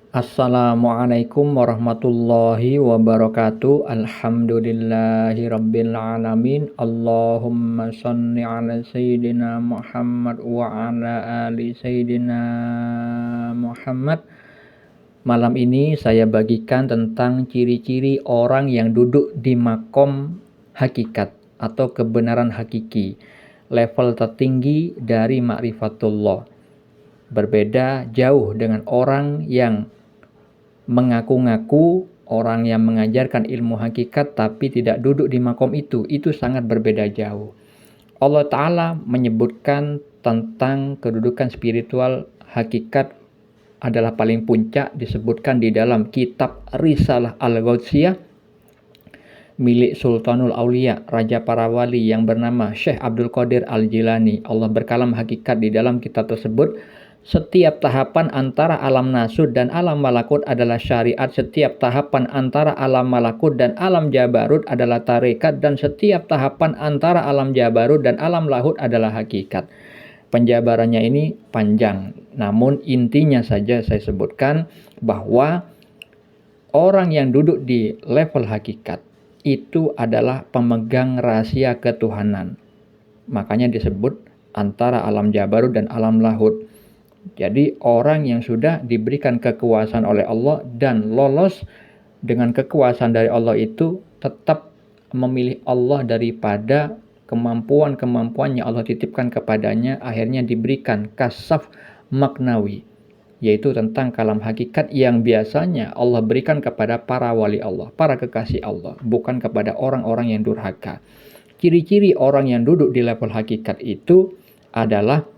Assalamualaikum warahmatullahi wabarakatuh. Alhamdulillahirabbil alamin. Allahumma shalli ala sayyidina Muhammad wa ala ali sayyidina Muhammad. Malam ini saya bagikan tentang ciri-ciri orang yang duduk di makom hakikat atau kebenaran hakiki, level tertinggi dari ma'rifatullah. Berbeda jauh dengan orang yang mengaku-ngaku, orang yang mengajarkan ilmu hakikat tapi tidak duduk di makom itu sangat berbeda jauh. Allah Ta'ala menyebutkan tentang kedudukan spiritual hakikat adalah paling puncak, disebutkan di dalam kitab Risalah Al-Ghawsiyah milik Sultanul Aulia, Raja para Wali yang bernama Syekh Abdul Qadir Al-Jilani. Allah berkalam hakikat di dalam kitab tersebut. Setiap tahapan antara alam nasud dan alam malakut adalah syariat. Setiap tahapan antara alam malakut dan alam jabarut adalah tarekat. Dan setiap tahapan antara alam jabarut dan alam lahut adalah hakikat. Penjabarannya ini panjang, namun intinya saja saya sebutkan bahwa orang yang duduk di level hakikat itu adalah pemegang rahasia ketuhanan. Makanya disebut antara alam jabarut dan alam lahut. Jadi orang yang sudah diberikan kekuasaan oleh Allah dan lolos dengan kekuasaan dari Allah itu tetap memilih Allah daripada kemampuan-kemampuan yang Allah titipkan kepadanya, akhirnya diberikan kasaf maknawi, yaitu tentang kalam hakikat yang biasanya Allah berikan kepada para wali Allah, para kekasih Allah, bukan kepada orang-orang yang durhaka. Ciri-ciri orang yang duduk di level hakikat itu adalah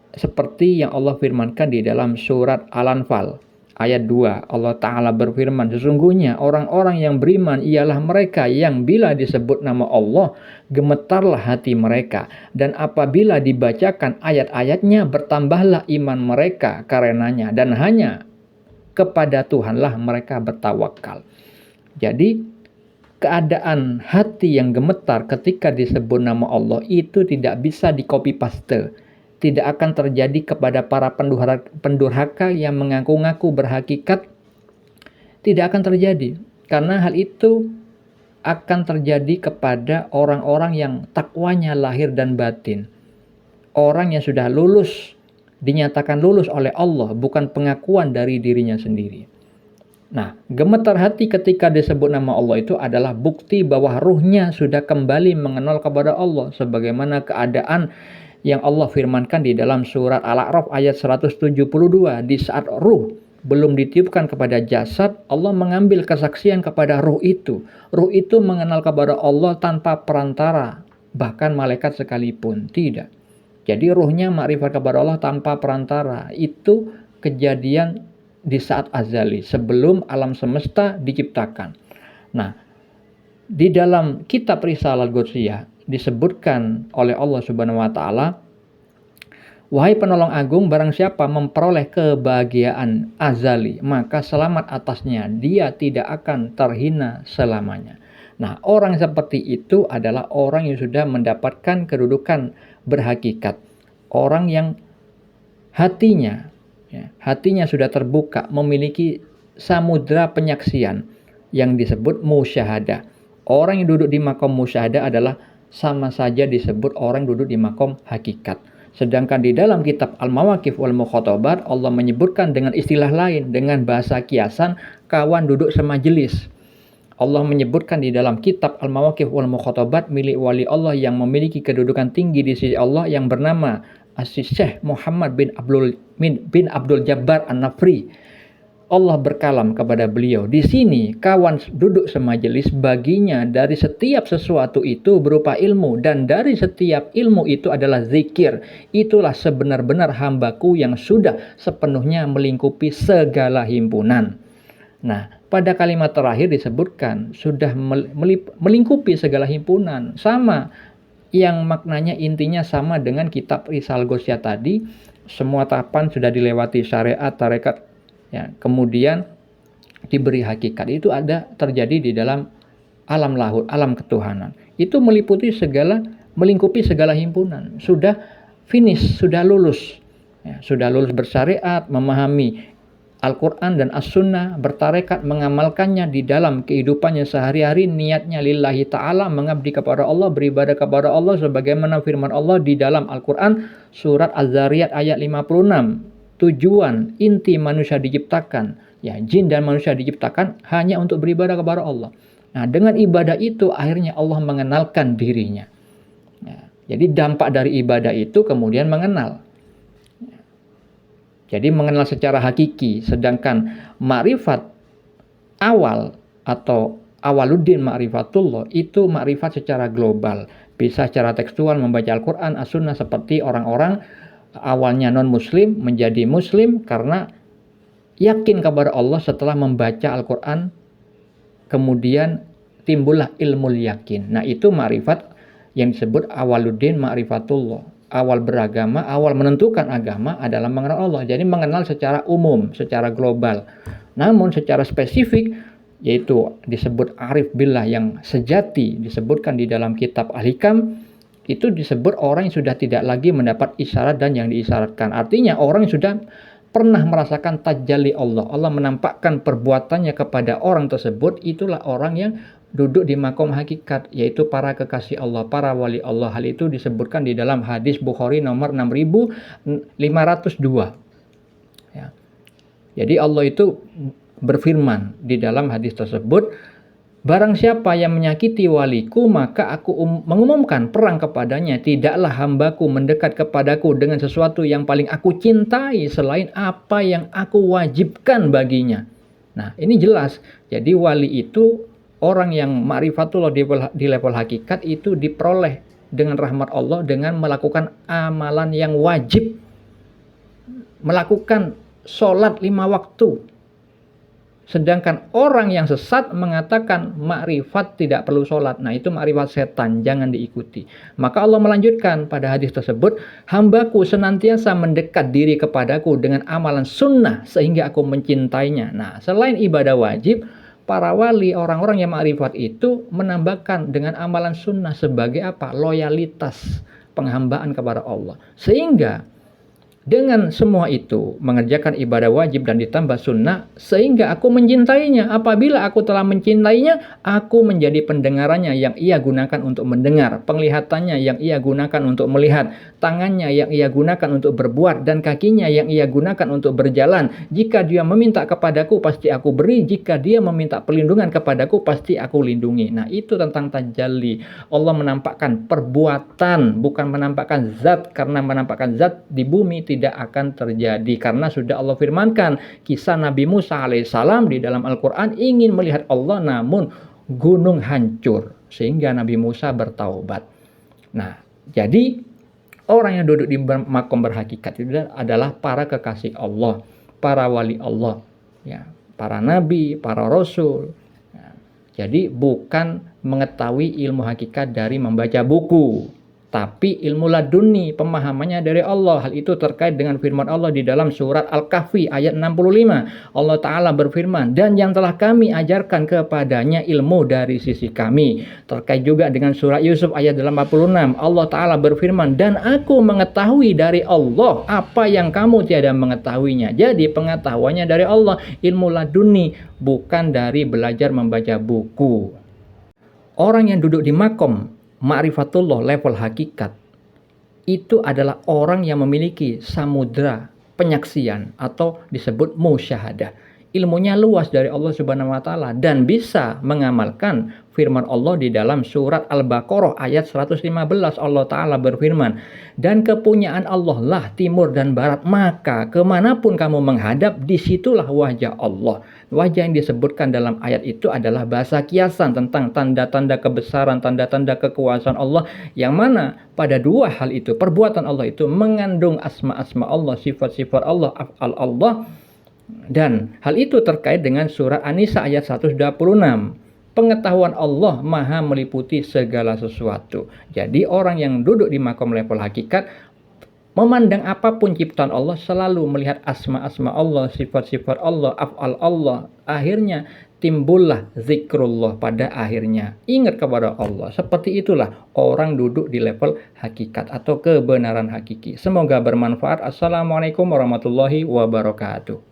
seperti yang Allah firmankan di dalam surat Al-Anfal ayat 2. Allah Ta'ala berfirman, sesungguhnya orang-orang yang beriman ialah mereka yang bila disebut nama Allah, gemetarlah hati mereka. Dan apabila dibacakan ayat-ayatnya, bertambahlah iman mereka karenanya. Dan hanya kepada Tuhanlah mereka bertawakal. Jadi, keadaan hati yang gemetar ketika disebut nama Allah itu tidak bisa di-copy paste. Tidak akan terjadi kepada para pendurhaka yang mengaku-ngaku berhakikat. Tidak akan terjadi. Karena hal itu akan terjadi kepada orang-orang yang takwanya lahir dan batin. Orang yang sudah lulus, dinyatakan lulus oleh Allah, bukan pengakuan dari dirinya sendiri. Nah, gemetar hati ketika disebut nama Allah itu adalah bukti bahwa ruhnya sudah kembali mengenal kepada Allah. Sebagaimana keadaan yang Allah firmankan di dalam surat Al-A'raf ayat 172. Di saat ruh belum ditiupkan kepada jasad, Allah mengambil kesaksian kepada ruh itu. Ruh itu mengenal kepada Allah tanpa perantara, bahkan malaikat sekalipun tidak. Jadi ruhnya makrifat kepada Allah tanpa perantara. Itu kejadian di saat azali, sebelum alam semesta diciptakan. Nah, di dalam kitab Risalah Al-Ghawsiyah disebutkan oleh Allah Subhanahu wa Ta'ala, wahai penolong agung, barang siapa memperoleh kebahagiaan azali, maka selamat atasnya, dia tidak akan terhina selamanya. Nah, orang seperti itu adalah orang yang sudah mendapatkan kedudukan berhakikat. Orang yang hatinya sudah terbuka, memiliki samudra penyaksian yang disebut musyahadah. Orang yang duduk di makom musyahadah adalah sama saja disebut orang duduk di makom hakikat. Sedangkan di dalam kitab Al-Mawaqif wal Mukhatabat, Allah menyebutkan dengan istilah lain, dengan bahasa kiasan, kawan duduk semajelis. Allah menyebutkan di dalam kitab Al-Mawaqif wal Mukhatabat milik wali Allah yang memiliki kedudukan tinggi di sisi Allah yang bernama Syekh Muhammad bin Abdul Jabbar An-Nafri. Allah berkalam kepada beliau, di sini kawan duduk semajelis, baginya dari setiap sesuatu itu berupa ilmu, dan dari setiap ilmu itu adalah zikir. Itulah sebenar-benar hambaku yang sudah sepenuhnya melingkupi segala himpunan. Nah, pada kalimat terakhir disebutkan sudah melingkupi segala himpunan. Sama, yang maknanya intinya sama dengan kitab Risalah Al-Ghawsiyah tadi. Semua tahapan sudah dilewati, syariat, tarekat, ya, kemudian diberi hakikat. Itu ada terjadi di dalam alam lahut, alam ketuhanan. Itu melingkupi segala himpunan. Sudah finish, sudah lulus. Ya, sudah lulus bersyariat, memahami Al-Quran dan As-Sunnah, bertarekat mengamalkannya di dalam kehidupannya sehari-hari, niatnya lillahi ta'ala, mengabdi kepada Allah, beribadah kepada Allah, sebagaimana firman Allah di dalam Al-Quran, surat Az-Zariyat ayat 56. Tujuan inti manusia diciptakan, ya, jin dan manusia diciptakan hanya untuk beribadah kepada Allah. Nah, dengan ibadah itu akhirnya Allah mengenalkan dirinya. Ya, jadi dampak dari ibadah itu kemudian mengenal. Jadi mengenal secara hakiki, sedangkan ma'rifat awal atau awaluddin ma'rifatullah itu ma'rifat secara global. Bisa secara tekstual membaca Al-Quran, As-Sunnah, seperti orang-orang awalnya non-muslim menjadi muslim karena yakin kepada Allah setelah membaca Al-Quran, kemudian timbullah ilmu yakin. Nah, itu ma'rifat yang disebut awaluddin ma'rifatullah. Awal beragama, awal menentukan agama adalah mengenal Allah. Jadi mengenal secara umum, secara global. Namun secara spesifik, yaitu disebut arif billah yang sejati, disebutkan di dalam kitab Al-Hikam, itu disebut orang yang sudah tidak lagi mendapat isyarat dan yang diisyaratkan. Artinya orang yang sudah pernah merasakan tajalli Allah. Allah menampakkan perbuatannya kepada orang tersebut, itulah orang yang duduk di makom hakikat, yaitu para kekasih Allah, para wali Allah. Hal itu disebutkan di dalam hadis Bukhari nomor 6502. Ya. Jadi Allah itu berfirman di dalam hadis tersebut, barang siapa yang menyakiti waliku, maka aku mengumumkan perang kepadanya. Tidaklah hambaku mendekat kepadaku dengan sesuatu yang paling aku cintai selain apa yang aku wajibkan baginya. Nah, ini jelas. Jadi wali itu, orang yang ma'rifatullah di level hakikat itu diperoleh dengan rahmat Allah dengan melakukan amalan yang wajib. Melakukan sholat 5 waktu. Sedangkan orang yang sesat mengatakan ma'rifat tidak perlu sholat. Nah, itu ma'rifat setan, jangan diikuti. Maka Allah melanjutkan pada hadis tersebut, hambaku senantiasa mendekat diri kepadaku dengan amalan sunnah sehingga aku mencintainya. Nah, selain ibadah wajib, para wali, orang-orang yang ma'rifat itu menambahkan dengan amalan sunnah sebagai apa? Loyalitas, penghambaan kepada Allah. Sehingga dengan semua itu mengerjakan ibadah wajib dan ditambah sunnah, sehingga aku mencintainya. Apabila aku telah mencintainya, aku menjadi pendengarannya yang ia gunakan untuk mendengar, penglihatannya yang ia gunakan untuk melihat, tangannya yang ia gunakan untuk berbuat, dan kakinya yang ia gunakan untuk berjalan. Jika dia meminta kepadaku, pasti aku beri. Jika dia meminta perlindungan kepadaku, pasti aku lindungi. Nah, itu tentang tajalli. Allah menampakkan perbuatan, bukan menampakkan zat, karena menampakkan zat di bumi tidak akan terjadi, karena sudah Allah firmankan kisah Nabi Musa alaihissalam di dalam Al-Quran, ingin melihat Allah namun gunung hancur sehingga Nabi Musa bertaubat. Nah, jadi orang yang duduk di makom berhakikat itu adalah para kekasih Allah, para wali Allah, ya, para nabi, para rasul. Jadi bukan mengetahui ilmu hakikat dari membaca buku, tapi ilmu laduni, pemahamannya dari Allah. Hal itu terkait dengan firman Allah di dalam surat Al-Kahfi ayat 65. Allah Ta'ala berfirman, dan yang telah kami ajarkan kepadanya ilmu dari sisi kami. Terkait juga dengan surat Yusuf ayat 86. Allah Ta'ala berfirman, dan aku mengetahui dari Allah apa yang kamu tiada mengetahuinya. Jadi pengetahuannya dari Allah, ilmu laduni, bukan dari belajar membaca buku. Orang yang duduk di makom ma'rifatullah level hakikat itu adalah orang yang memiliki samudra penyaksian atau disebut musyahadah. Ilmunya luas dari Allah Subhanahu wa taala dan bisa mengamalkan firman Allah di dalam surat Al-Baqarah ayat 115. Allah Ta'ala berfirman, dan kepunyaan Allah lah timur dan barat, maka kemanapun kamu menghadap, disitulah wajah Allah. Wajah yang disebutkan dalam ayat itu adalah bahasa kiasan tentang tanda-tanda kebesaran, tanda-tanda kekuasaan Allah, yang mana pada dua hal itu, perbuatan Allah itu mengandung asma-asma Allah, sifat-sifat Allah, af'al Allah. Dan hal itu terkait dengan surat An-Nisa ayat 126. Pengetahuan Allah maha meliputi segala sesuatu. Jadi orang yang duduk di makom level hakikat, memandang apapun ciptaan Allah, selalu melihat asma-asma Allah, sifat-sifat Allah, af'al Allah. Akhirnya timbullah zikrullah pada akhirnya. Ingat kepada Allah. Seperti itulah orang duduk di level hakikat atau kebenaran hakiki. Semoga bermanfaat. Assalamualaikum warahmatullahi wabarakatuh.